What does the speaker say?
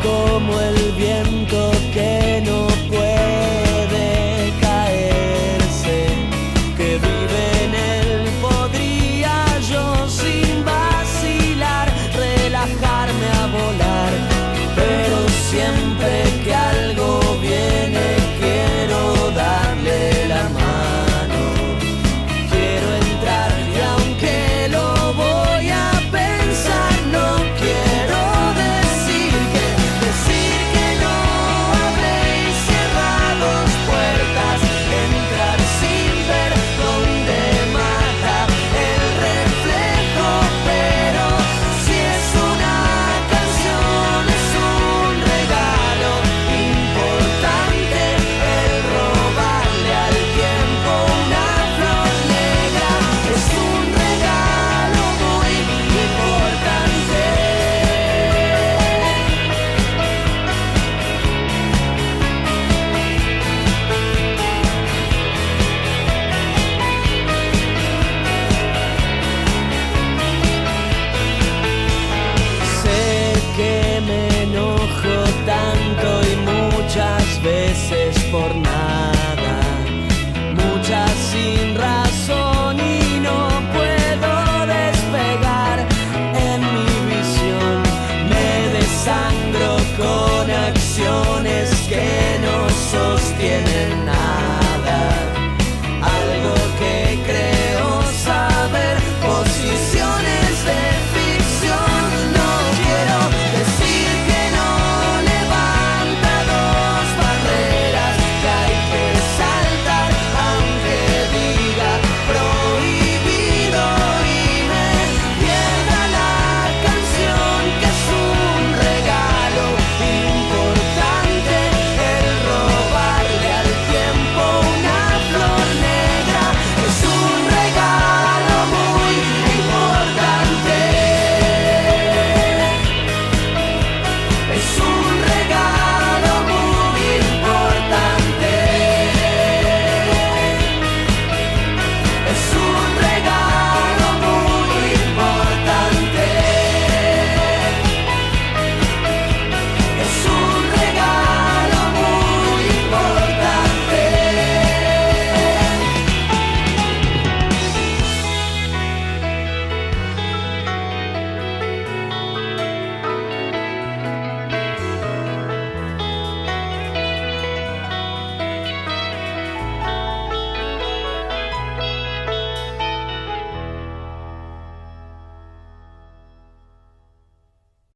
como el viento que no puede caerse, que vive en él. Podría yo sin vacilar relajarme a volar, pero siempre que algo viene quiero darle la mano, quiero entrar y aunque lo voy a pensar no quiero decir que no, habréis cerrado puertas, entrar sin ver dónde mata el reflejo, pero si es una canción es un regalo importante el robarle al tiempo una flor negra, es un regalo muy importante. Sé que me enojo tanto y muchas veces por nada, muchas sin razón y no puedo despegar en mi visión. Me desangro con acciones que no sostienen